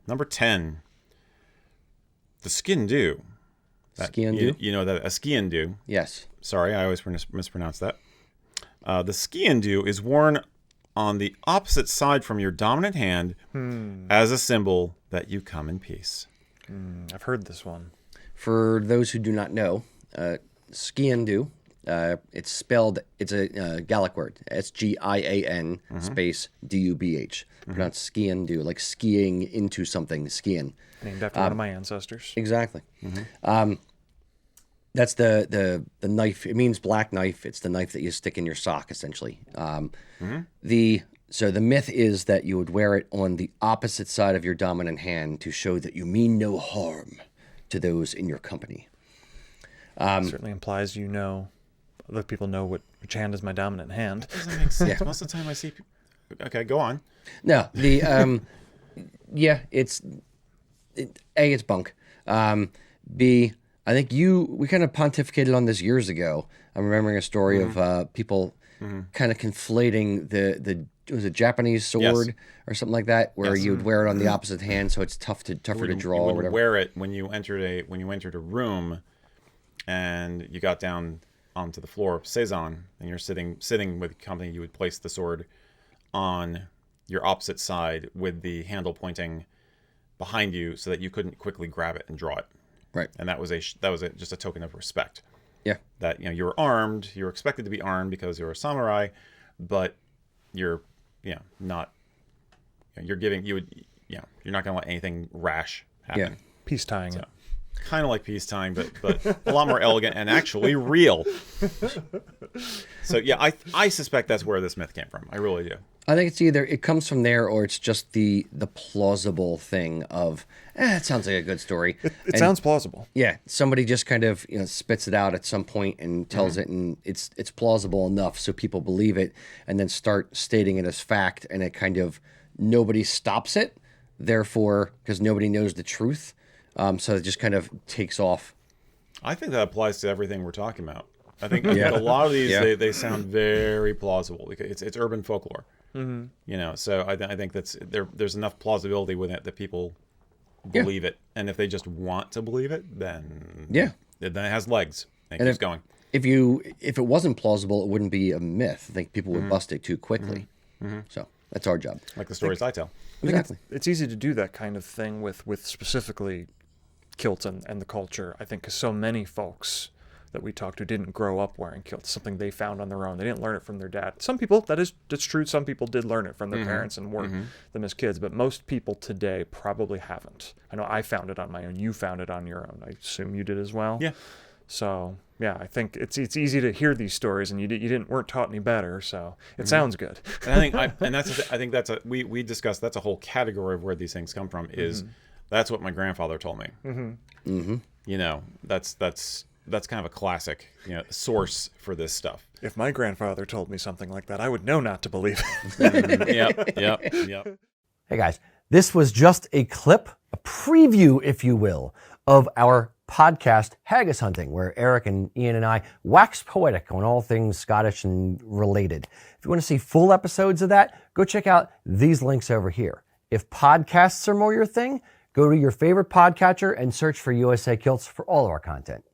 Number 10, the Sgian Dubh. Sgian Dubh? You know that a Sgian Dubh. Yes. Sorry, I always mispronounce that. The Sgian Dubh is worn on the opposite side from your dominant hand as a symbol that you come in peace. I've heard this one. For those who do not know, Sgian Dubh, it's a Gaelic word. Sgian space Dubh. Pronounced Sgian Dubh, like skiing into something, skiing. Named after one of my ancestors. Exactly. That's the knife. It means black knife. It's the knife that you stick in your sock, essentially. So the myth is that you would wear it on the opposite side of your dominant hand to show that you mean no harm to those in your company. Certainly implies other people know which hand is my dominant hand. Doesn't make sense. Most of the time I see people... Okay, go on. No, it's bunk. B, I think we kind of pontificated on this years ago. I'm remembering a story of people kind of conflating the Japanese sword or something like that, where you would wear it on the opposite hand, so it's tougher to draw. You or would whatever. wear it when you entered a room, and you got down onto the floor of Seisan, and you're sitting with company. You would place the sword on your opposite side with the handle pointing behind you, so that you couldn't quickly grab it and draw it. Right. And that was just a token of respect. Yeah. That you were armed, you were expected to be armed because you're a samurai, but you're not. You're not going to let anything rash happen. Yeah. Peace tying. So, kind of like peacetime, but a lot more elegant and actually real. So yeah, I suspect that's where this myth came from. I really do. I think it's either it comes from there or it's just the plausible thing of it sounds like a good story. It sounds plausible. Yeah, somebody just kind of spits it out at some point and tells it, and it's plausible enough so people believe it, and then start stating it as fact, and it kind of nobody stops it. Therefore, because nobody knows the truth, so it just kind of takes off. I think that applies to everything we're talking about. I think a lot of these they sound very plausible. It's urban folklore. So I think there's enough plausibility with it that people believe it, and if they just want to believe it, then it has legs and it keeps going. If it wasn't plausible, it wouldn't be a myth. I think people would bust it too quickly. So that's our job. Like the stories I tell. Exactly. It's easy to do that kind of thing with specifically kilts and the culture. I think because so many folks that we talked to didn't grow up wearing kilts, something they found on their own. They didn't learn it from their dad. Some people, that's true. Some people did learn it from their parents and wore them as kids, but most people today probably haven't. I know I found it on my own. You found it on your own. I assume you did as well. Yeah. So yeah, I think it's easy to hear these stories, and you weren't taught any better. So it sounds good. And I think we discussed that's a whole category of where these things come from. Is that's what my grandfather told me. That's kind of a classic, source for this stuff. If my grandfather told me something like that, I would know not to believe it. Yep. Hey guys, this was just a clip, a preview, if you will, of our podcast Haggis Hunting, where Eric and Ian and I wax poetic on all things Scottish and related. If you want to see full episodes of that, go check out these links over here. If podcasts are more your thing, go to your favorite podcatcher and search for USA Kilts for all of our content.